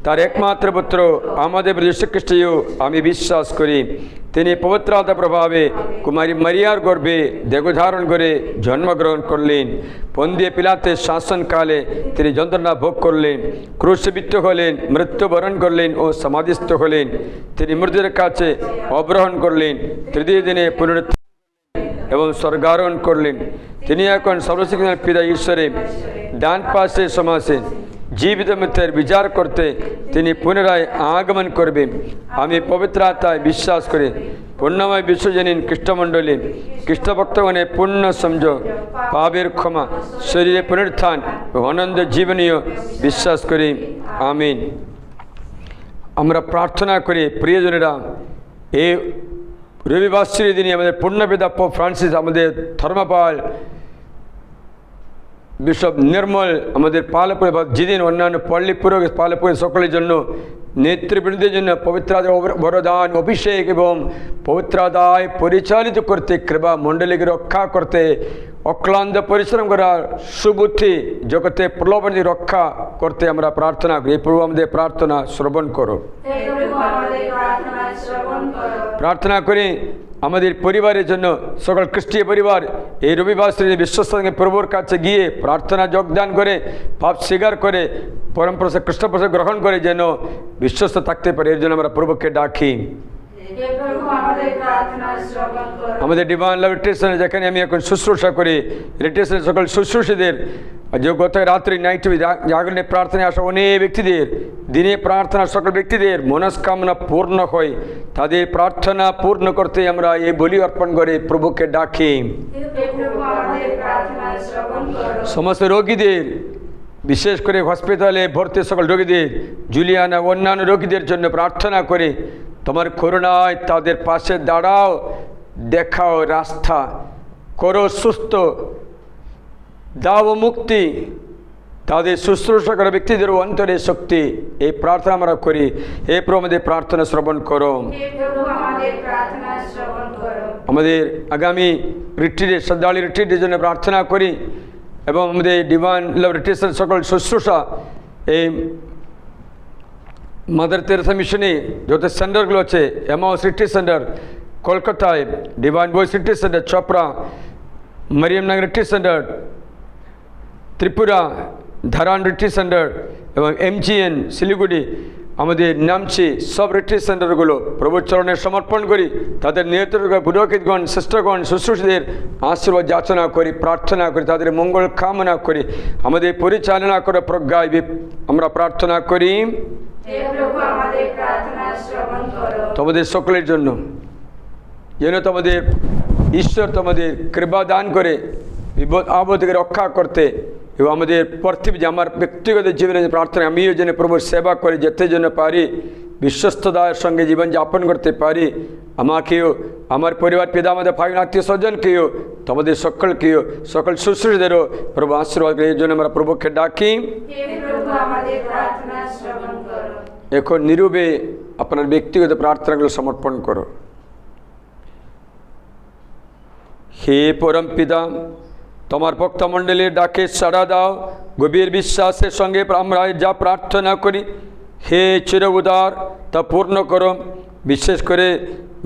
তার একমাত্র পুত্র আমাদের যীশু খ্রিস্টেও আমি বিশ্বাস করি। তিনি পবিত্র আত্মার প্রভাবে কুমারী মারিয়ার গর্ভে দেহধারণ করে জন্মগ্রহণ করলেন। পন্তিয়া পিলাতের শাসনকালে তিনি যন্ত্রণা ভোগ করলেন, ক্রুশবিদ্ধ হলেন, মৃত্যুবরণ করলেন ও সমাধিস্থ হলেন। তিনি মৃত্যুর কাছে অবরোহণ করলেন, তৃতীয় দিনে পুনরুত্থান এবং স্বর্গারোহণ করলেন। তিনি এখন সর্বশক্তিমান পিতা ঈশ্বরে ডান পাশে সমাসীন, জীবিত মৃত্যুর বিচার করতে তিনি পুনরায় আগমন করবেন। আমি পবিত্র আত্মায় বিশ্বাস করি, পূর্ণময় বিশ্বজনীন খ্রিস্টমণ্ডলী, খ্রিস্টভক্তগণের পূর্ণ সংযোগ, পাপের ক্ষমা, শরীরে পুনরুত্থান ও অনন্ত জীবনীয় বিশ্বাস করি। আমিন। আমরা প্রার্থনা করি, প্রিয়জনেরা, এই রবিবাসরীর দিনে আমাদের পূর্ণপিতা পোপ ফ্রান্সিস, আমাদের ধর্মপাল বিশপ নির্মল, আমাদের পালপুরে যেদিন অন্যান্য পল্লী পুরোহিত পালপুরে সকলের জন্য, নেতৃবৃন্দের জন্য পবিত্রাদায় বরদান অভিষেক এবং পবিত্রাদায় পরিচালিত করতে, কৃপা মণ্ডলীকে রক্ষা করতে, অক্লান্ত পরিশ্রম করার সুবুদ্ধি জগতে প্রলোভন রক্ষা করতে আমরা প্রার্থনা করি। প্রভু আমাদের প্রার্থনা শ্রবণ করো। প্রার্থনা করি আমাদের পরিবারের জন্য, সকল খ্রিস্টীয় পরিবার এই রবিবার বিশ্বস্ত প্রভুর কাছে গিয়ে প্রার্থনা যোগদান করে, পাপ স্বীকার করে, পরমপ্রসাদ কৃষ্ণপ্রসাদ গ্রহণ করে যেন বিশ্বস্ত থাকতে পারে। এর জন্য আমরা প্রভুকে ডাকি। আমাদের ডিভাইন লাভ রিট্রিট, যেখানে আমি এখন শুশ্রূষা করি, রিট্রিট সকল শুশ্রূষীদের, যে গত রাত্রি নাইট জাগরণে প্রার্থনায় আসা অনেক ব্যক্তিদের, দিনে প্রার্থনা সকল ব্যক্তিদের মনস্কামনা পূর্ণ হয়, তাদের প্রার্থনা পূর্ণ করতে আমরা এই বলি অর্পণ করে প্রভুকে ডাকি। সমস্ত রোগীদের, বিশেষ করে হসপিটালে ভর্তি সকল রোগীদের, জুলিয়ানা অন্যান্য রোগীদের জন্য প্রার্থনা করে তোমার করুণায় তাদের পাশে দাঁড়াও, দেখাও রাস্তা, করো সুস্থ, দাও মুক্তি, তাদের শুশ্রূষা করা ব্যক্তিদের অন্তরে শক্তি। এই প্রার্থনা আমরা করি। হে প্রভু আমাদের প্রার্থনা শ্রবণ করো। আমাদের আগামী রিট্রিটের, শ্রদ্ধালী রিট্রিটের জন্য প্রার্থনা করি এবং আমাদের ডিভাইন লাভ রিট্রিটের সকল শুশ্রূষা, এই মাদার তেরেসা মিশনে যত সেন্টারগুলো আছে, এমাউস রিট্রিট সেন্টার কলকাতায়, divine voice retreat centre Chopra, Mariamnagar retreat centre Tripura, Dharan retreat centre এবং MGN শিলিগুড়ি, আমাদের নামছি সব রিট্রিট সেন্টারগুলো প্রভুর চরণে সমর্পণ করি। তাদের নেতৃত্ব পুরোহিতগণ, শ্রেষ্ঠগণ, শুশ্রূষীদের আশীর্বাদ যাচনা করি, প্রার্থনা করি, তাদের মঙ্গল কামনা করি। আমাদের পরিচালনা করে প্রজ্ঞায় আমরা প্রার্থনা করি তোমাদের সকলের জন্য, যেন তোমাদের ঈশ্বর তোমাদের কৃপা দান করে বিপদ আপদ থেকে রক্ষা করতে, এবং আমাদের পৃথিবী যে আমার ব্যক্তিগত জীবনে প্রার্থনা, আমিও যেন প্রভুর সেবা করে যেতে জন্য পারি, বিশ্বস্ততার সঙ্গে জীবন যাপন করতে পারি। আমাকেও, আমার পরিবার, পিতা, আমাদের ভাই, আত্মীয় স্বজনকেও, তোমাদের সকলকেও, সকল শুশ্রূষীদেরও প্রভু আশীর্বাদ করে। এই জন্য আমরা প্রভুকে ডাকি। এখন নীরবে আপনার ব্যক্তিগত প্রার্থনাগুলো সমর্পণ করো। হে পরম পিতা, তোমার ভক্তমণ্ডলীর ডাকে সাড়া দাও, গভীর বিশ্বাসের সঙ্গে আমরা যা প্রার্থনা করি, হে চির উদার তা পূর্ণ করো। বিশেষ করে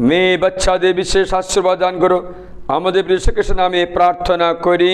মেয়ে বাচ্চাদের বিশেষ আশীর্বাদ দান করো। আমাদের যীশু নামে প্রার্থনা করি।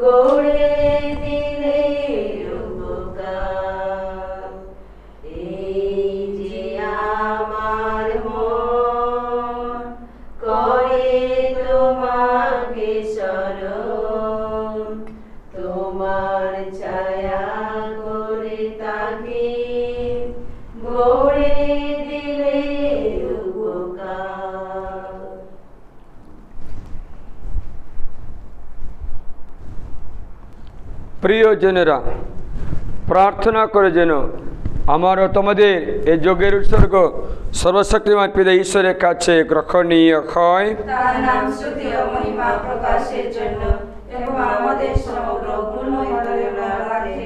গড়ে দিলে উপকার প্রিয়জনেরা, প্রার্থনা করে যেন আমার ও তোমাদের এই যোগের উৎসর্গ সর্বশক্তিমান পিতা ঈশ্বরের কাছে গ্রহণীয় হয়। তার নাম স্তুতি ও মহিমা প্রকাশের জন্য এবং আমাদের সমগ্র গুণমণ্ডলীর হাতে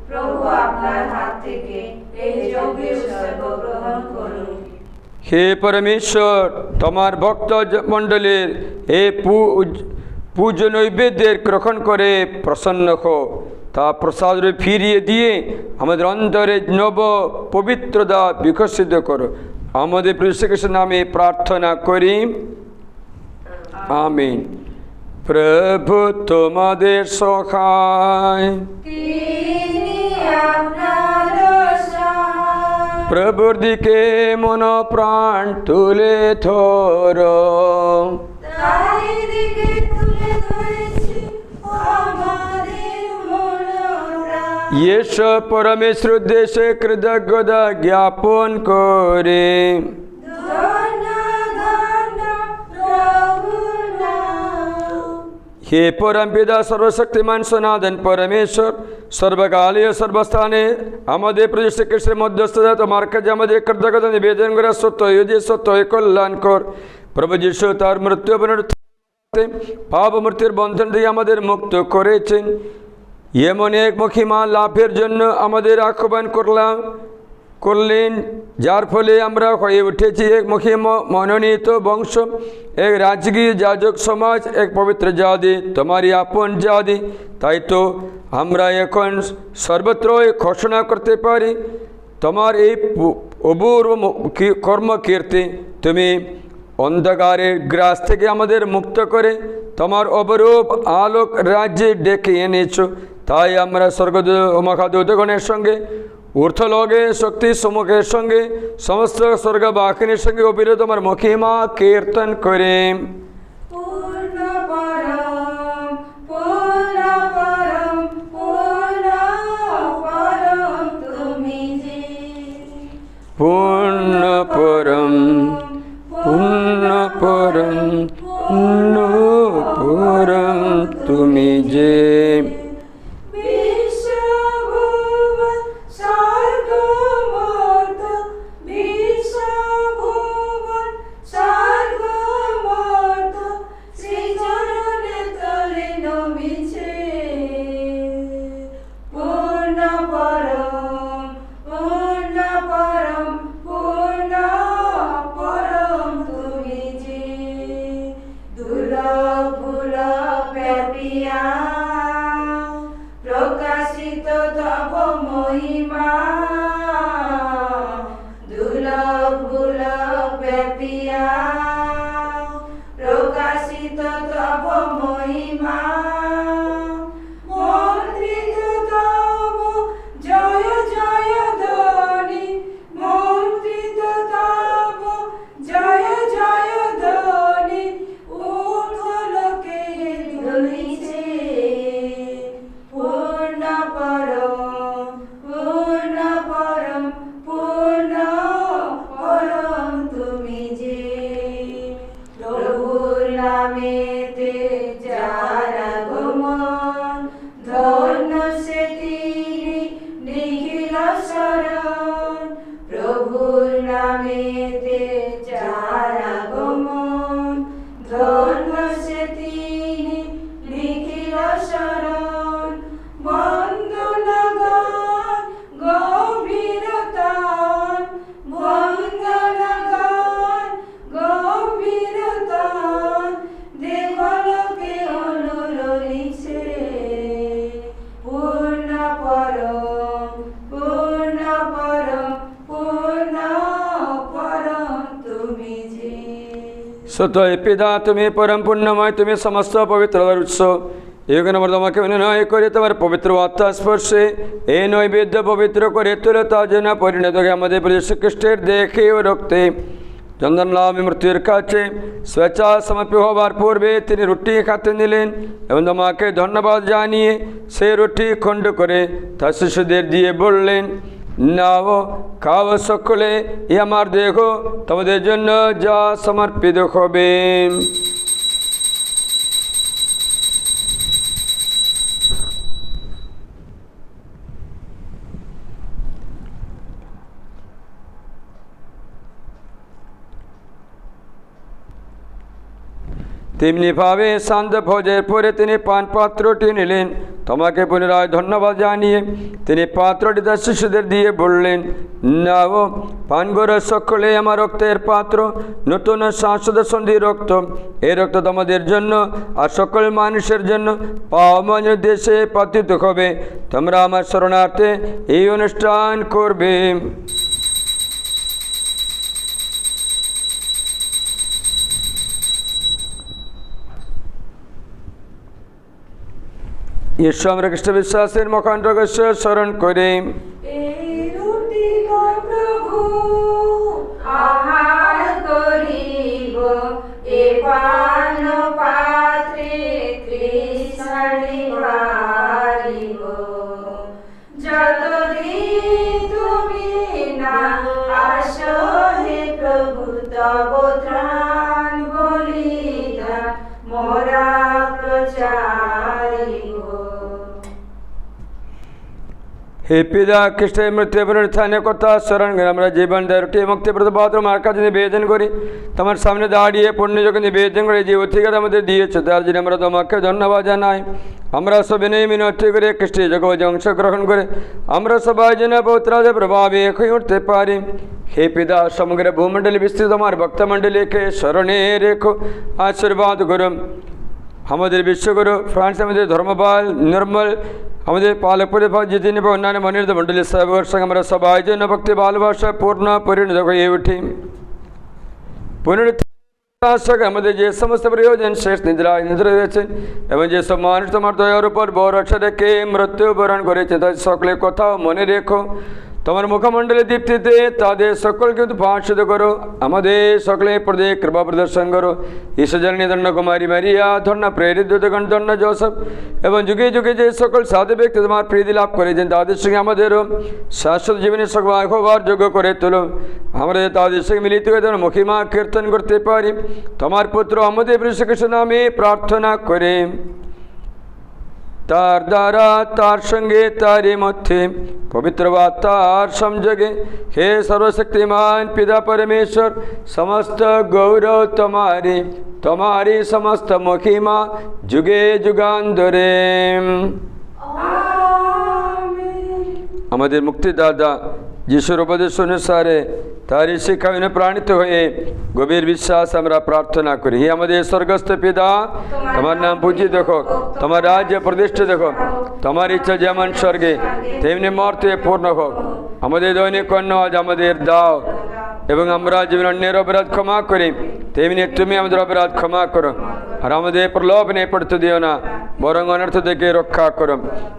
প্রভু আপনার হাত থেকে এই যজ্ঞের উৎসর্গ গ্রহণ করুন। হে পরমেশ্বর, তোমার ভক্ত মণ্ডলীর এই পূজ্য নৈবেদ্যের গ্রহণ করে প্রসন্ন হো। তা প্রসাদে ফিরিয়ে দিয়ে আমাদের অন্তরে নব পবিত্রতা বিকশিত করো। আমাদের প্রভু শ্রীকৃষ্ণের নামে প্রার্থনা করি, আমিন। প্রভু তোমাদের সহায়, তিনি আপনার সহায়। প্রভুর দিকে মন প্রাণ তুলে ধরো। তাই দিকে তুলে ধরেছি আমাদের মনোপ্রাণ। ইয়েশু পরমেশ্বর উদ্দেশ্যে কৃতজ্ঞতা জ্ঞাপন করে ধন্য ধন্য প্রভুর নাম। হে পরম পিতা সর্বশক্তিমান সনাতন পরমেশ্বর, সর্বকালীয় সর্বস্থানে আমাদের প্রভু শ্রীকৃষ্ণের মধ্যস্থতা তোমার কাছে আমাদের কৃতজ্ঞতা নিবেদন করে সত্য কল্যাণকর প্রভু যিশু তার মৃত্যু পাপ মৃত্যুর বন্ধন থেকে আমাদের মুক্ত করেছেন। এমন এক মহিমা লাভের জন্য আমাদের আহ্বান করলেন, যার ফলে আমরা হয়ে উঠেছি এক মহিমা মনোনীত বংশ, এক রাজকীয় যাজক সমাজ, এক পবিত্র জাতি, তোমারই আপন জাতি। তাই তো আমরা এখন সর্বত্রই ঘোষণা করতে পারি তোমার এই অপূর্ব কর্মকীর্তি। তুমি অন্ধকারের গ্রাস থেকে আমাদের মুক্ত করে তোমার অপরূপ আলোক রাজ্যে ডেকে এনেছ। তাই আমরা স্বর্গদূত ও মহাদূতগণের সঙ্গে ঊর্ধ্বলোকে শক্তি সমুখের সঙ্গে সমস্ত স্বর্গবাহিনীর সঙ্গে অবিরত তোমার মহিমা কীর্তন করে পূর্ণ পরম পূর্ণ পরম পূর্ণ পরম তুমি যে। পূর্ণ পরম পূর্ণ পরম পূর্ণ পরম তুমি যে। বিশ্বভুবন স্বর্গমর্ত, বিশ্বভুবন স্বর্গমর্ত, শ্রীচরণে তলে নমিছে। পূর্ণ পরম পূর্ণ পরম পূর্ণ পরম তুমি যে। দুর্লভ ভুলভ ব্যাপিয়া প্রকাশিত তব মহিমা। দুর্লভ ভুলভ ব্যাপিয়া প্রকাশিত তব মহিমা। মন্ত্রিত তব জয় জয় ধ্বনি, মন্ত্রিত তব জয় জয় ধ্বনি, ঊর্ধ্বলোকে ধ্বনিছে। পূর্ণ পরম পূর্ণ পরম পূর্ণ পরম তুমি যে। প্রভুর নামেতে যার আগমন, ধন্য সে তিনি নিখিল শরণ। প্রভুর নামেতে যার আগমন, ধন্য সে তিনি নিখিল শরণ। বন্দনা গান গম্ভীরতান, বন্দনা গান গম্ভীরতান, দেবলোকে অনুরণিছে। পূর্ণ পরম পূর্ণ পরম পূর্ণ পরম তুমি যে। সত্যই পিতা, তুমি পরম পুণ্যময়, তুমি সমস্ত পবিত্রতার উৎস। এই আমরা তোমাকে অনুনয় করে তোমার পবিত্র আত্মা স্পর্শে এই নৈবেদ্য পবিত্র করে তুলে তার জন্য পরিণত হয়ে আমাদের প্রভু শ্রীকৃষ্ণের দেখে ও রক্তে চন্দন লাভ মৃত্যুর কাছে স্বেচ্ছা সমর্পিত হবার পূর্বে তিনি রুটি খাতে নিলেন এবং তোমাকে ধন্যবাদ জানিয়ে সেই রুটি খণ্ড করে তার শিশুদের দিয়ে বললেন, নাও খাও সকলে, এ আমার দেহ তোমাদের জন্য যা সমর্পিত হবে। তেমনিভাবে শান্ত ভোজের পরে তিনি পান পাত্রটি নিলেন, তোমাকে পুনরায় ধন্যবাদ জানিয়ে তিনি পাত্রটি তার শিশুদের দিয়ে বললেন, নাও পান করো সকলে আমার রক্তের পাত্র, নতুন শাশ্বত সন্ধি রক্ত। এই রক্ত তোমাদের জন্য আর সকল মানুষের জন্য পাওয়ার দেশে পাতিত হবে। তোমরা আমার শরণার্থে এই অনুষ্ঠান করবে। ঈশ্বর আমরা খ্রিস্ট বিশ্বাসের মহান রহস্য স্মরণ করে এই রুটি প্রভু আহার করিব, এ পান পাত্রে তৃষ্ণার্তি বাড়িব। যতদিন তুমি না আসো হে প্রভু, তব ত্রাণ বলিদান মোরা প্রচারিব। हे पिता খ্রিস্টের মৃত্যু পুনরুত্থানের কথা স্মরণ করে আমরা জীবন রুটি মুক্তিপ্রদ পাত্র আমার কাছে নিবেদন করি। তোমার সামনে দাঁড়িয়ে পুণ্য যখন নিবেদন করে যে অধিকার আমাদের দিয়েছো তার জন্য আমরা তোমাকে ধন্যবাদ জানাই। আমরা সবাই নেই মিনতি করে খ্রিস্টের জগতে অংশগ্রহণ করে আমরা সবাই যেন পবিত্রতার প্রভাবে এক হয়ে উঠতে পারি। হে পিতা সমগ্র ভূমণ্ডলী বিস্তৃত আমার ভক্তমণ্ডলীকে স্মরণে রেখো, আশীর্বাদ করো। আমাদের বিশ্বগুরু ফ্রান্স, আমাদের ধর্মপাল নির্মল, আমাদের পালক পরিভাগ জিতিনি বা অন্যান্য মনির্দ মণ্ডলী সাহেবের সঙ্গে আমরা সবাই জন্য ভক্তি ভালোবাসা পূর্ণ পরিণত হয়ে উঠি। পুনরুত্থান আমাদের যে সমস্ত প্রয়োজন শেষ নিদ্রা রয়েছেন এবং যেসব মানুষ তোমার দয়ার উপর ভরসা রেখে মৃত্যুবরণ করেছে তাদের সকলে কোথাও মনে রেখো। তোমার মুখমণ্ডলের দীপ্তিতে তাদের সকলকে ভাষিত করো। আমাদের সকলে প্রতি কৃপা প্রদর্শন করো। ঈশ্বরজননী ধন্য কুমারী মারিয়া, ধন্য প্রেরিত দূতগণ, ধন্য জোসেফ এবং যুগে যুগে যে সকল সাধু ব্যক্তি তোমার প্রীতি লাভ করেছেন তাদের সঙ্গে আমাদেরও শাশ্বত জীবনে সকল হবার যোগ্য করে তোলো। আমরা তাদের সঙ্গে মিলিত হয়ে তোমার মহিমা কীর্তন করতে পারি। তোমার পুত্র আমাদের যীশু নামে প্রার্থনা করে তার দ্বারা তার সঙ্গে তারই মধ্যে পবিত্র তার সংযোগে হে সর্বশক্তিমান পিতা পরমেশ্বর, সমস্ত গৌরব তোমারি, তোমারি সমস্ত মহিমা যুগে যুগান্তরে। আমাদের মুক্তিদাতা যিশুর উপদেশ অনুসারে তারই শিক্ষা অনুপ্রাণিত হয়ে গভীর বিশ্বাস আমরা প্রার্থনা করি। হে আমাদের স্বর্গস্থ পিতা, তোমার নাম পূজিত হোক, তোমার রাজ্য প্রতিষ্ঠিত হোক, তোমার ইচ্ছা যেমন স্বর্গে তেমনি মর্তে পূর্ণ হোক। আমাদের দৈনিক অন্ন আজ আমাদের দাও এবং আমরা যেমন অন্যের অপরাধ ক্ষমা করি তেমনি তুমি আমাদের অপরাধ ক্ষমা করো। আর আমাদের প্রলোভনে পড়তে দিও না, বরং অনর্থ থেকে রক্ষা করো।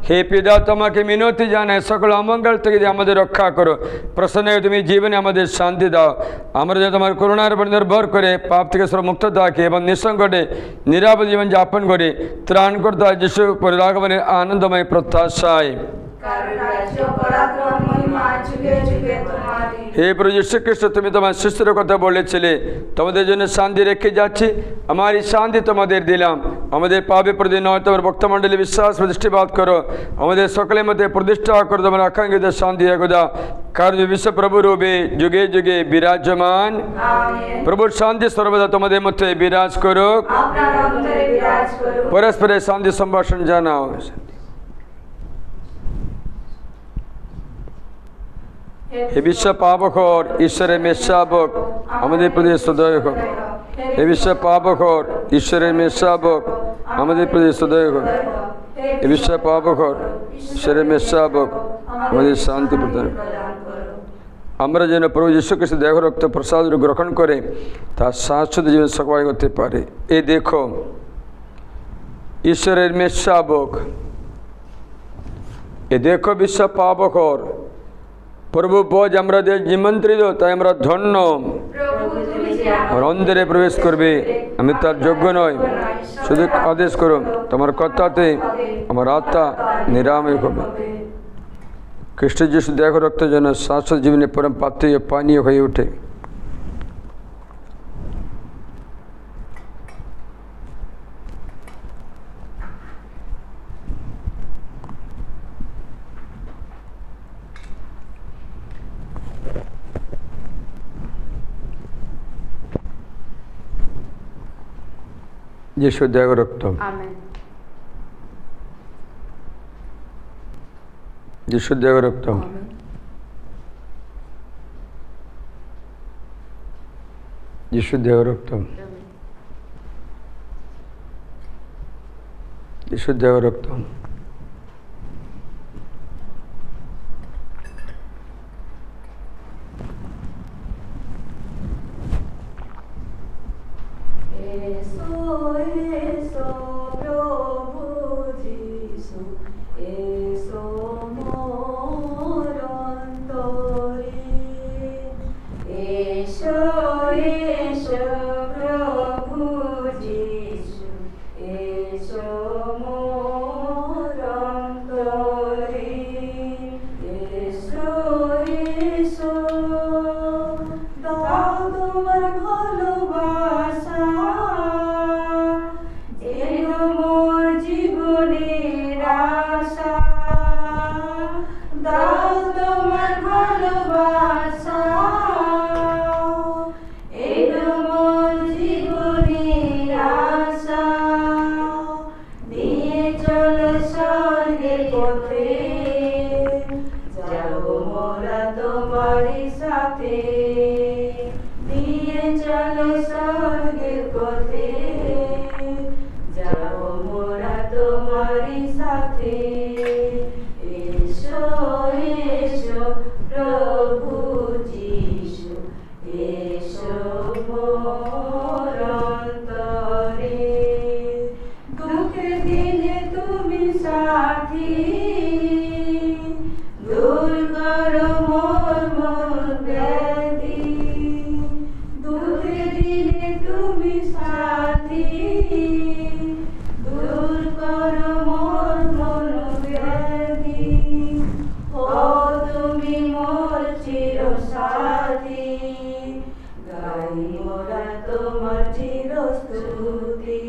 হে পিতা, তোমাকে মিনতি জানাই সকল অমঙ্গল থেকে আমাদের রক্ষা করো। প্রসন্ন হয়ে তুমি জীবনে আমাদের শান্তি দাও। আমরা যেন তোমার করুণার উপর নির্ভর করে পাপ থেকে সর্বমুক্ত থাকি এবং নিঃসংকটে নিরাপদ জীবন যাপন করি। ত্রাণকর্তা যিশু পরিরাগমনের আনন্দময় প্রত্যাশায়। হে প্রভু যীশু খ্রিস্ট, তুমি তোমার শিষ্যের কথা বলেছিলে তোমাদের জন্য শান্তি রেখে যাচ্ছি, আমার এই শান্তি তোমাদের দিলাম। আমাদের পাপে প্রতি নয় তোমার ভক্তমণ্ডলী বিশ্বাস প্রতিষ্ঠিপাত করো। আমাদের সকলের মধ্যে প্রতিষ্ঠা করো তোমার আকাঙ্ক্ষিত শান্তি একদা, কারণ বিশ্ব প্রভু রূপে যুগে যুগে বিরাজমান। প্রভুর শান্তি সর্বদা তোমাদের মধ্যে বিরাজ করুক। পরস্পরের শান্তি সম্ভাষণ জানাও। হে বিশ্ব পাপখোর ঈশ্বরের মেষশাবক, আমাদের প্রতি সদয় হোক। হে বিশ্ব পাপখোর ঈশ্বরের মেষশাবক, আমাদের প্রতি সদয় হোক। হে বিশ্ব পাপখোর ঈশ্বরের মেষশাবক, আমাদের শান্তি প্রদান। আমরা যেন প্রভু যীশু খ্রিস্ট দেহ রক্ত প্রসাদ গ্রহণ করে তার শাশ্বত জীবন সবাই করতে পারে। এই দেখো ঈশ্বরের মেষশাবক, এ দেখো বিশ্ব পাপখোর প্রভু বোঝ আমাদের নিমন্ত্রিত, তাই আমরা ধন্য। আমার অন্তরে প্রবেশ করবে, আমি তার যোগ্য নয়, শুধু আদেশ করো, তোমার কথাতে আমার আত্মা নিরাময় হবে। খ্রিস্ট যিশু দেহ রক্ত যেন শাশ্বত জীবনে পরম পাত্র পানীয় হয়ে ওঠে। যিশু দেহ রক্ত, আমেন। যিশু দেহ রক্ত, যিশু দেহ রক্ত, যিশু দেহ রক্ত, এসো এসো প্রভু যিশু, এসো মোর অন্তরে। এসো এসো প্রভু যিশু, এসো মোর অন্তরে। এসো এসো দাও তোমার ভালোবাসা, এলো মোর জীবনের আশা। দাও তোমার ভালোবাসা, এলো মোর জীবনের আশা। নিয়ে চলো স্বর্গের পথে, যাবো মোরা তোমারই সাথে। নিয়ে চলো স্বর্গের পথে, যাবো মোরা তোমারই সাথে। এসো এসো প্রভু যিশু, এসো মোর অন্তরে। দুঃখের দিনে তুমি সাথী, দূর করো মোর মন ব্যাধি। দুঃখের দিনে তুমি সাথী, দূর করো মোর মন ব্যাধি। ও তুমি মোর চির সাথী, গাই মোরা তোমার চির স্তুতি।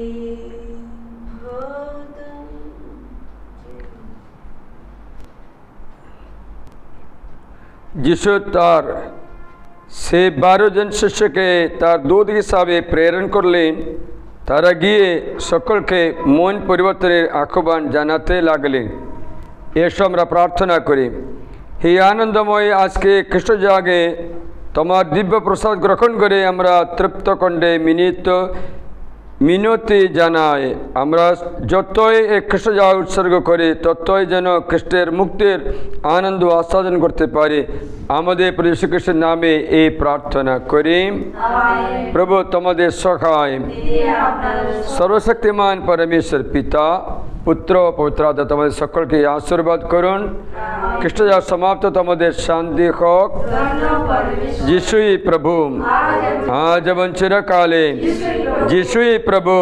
যিশু তার সে 12 জন শিষ্যকে তার দূত হিসাবে প্রেরণ করলেন। তারা গিয়ে সকলকে মন পরিবর্তনের আহ্বান জানাতে লাগলেন। এসো আমরা প্রার্থনা করি। হে আনন্দময়, আজকে খ্রিস্ট জাগে তোমার দিব্য প্রসাদ গ্রহণ করে আমরা তৃপ্ত কণ্ঠে মিনতি জানাই। আমরা যতই এই খ্রিস্ট জাগ উৎসর্গ করি, ততই যেন খ্রিস্টের মুক্তির আনন্দ আস্বাদন করতে পারি। আমাদের প্রভু যীশু খ্রিস্টের নামে এই প্রার্থনা করি। আমেন। প্রভু তোমাদের সহায়। সর্বশক্তিমান পরমেশ্বর পিতা, পুত্র ও পবিত্র আত্মা তোমাদের সকলকে আশীর্বাদ করুন। খ্রিস্ট জাগ সমাপ্ত, তোমাদের শান্তি হোক। যিশুই প্রভু, আজ এবং চিরকালে। যিশুই প্রভু,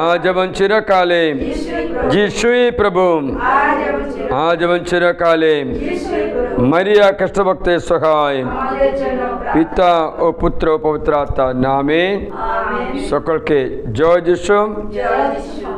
আজ এবং চিরকালে। যিশুই প্রভু, আজ এবং চিরকালে। মারিয়া খ্রিস্টভক্তের সহায়, পিতা ও পুত্র ও পবিত্র আত্মার নামে সকলকে জয় যিশু। জয় যিশু।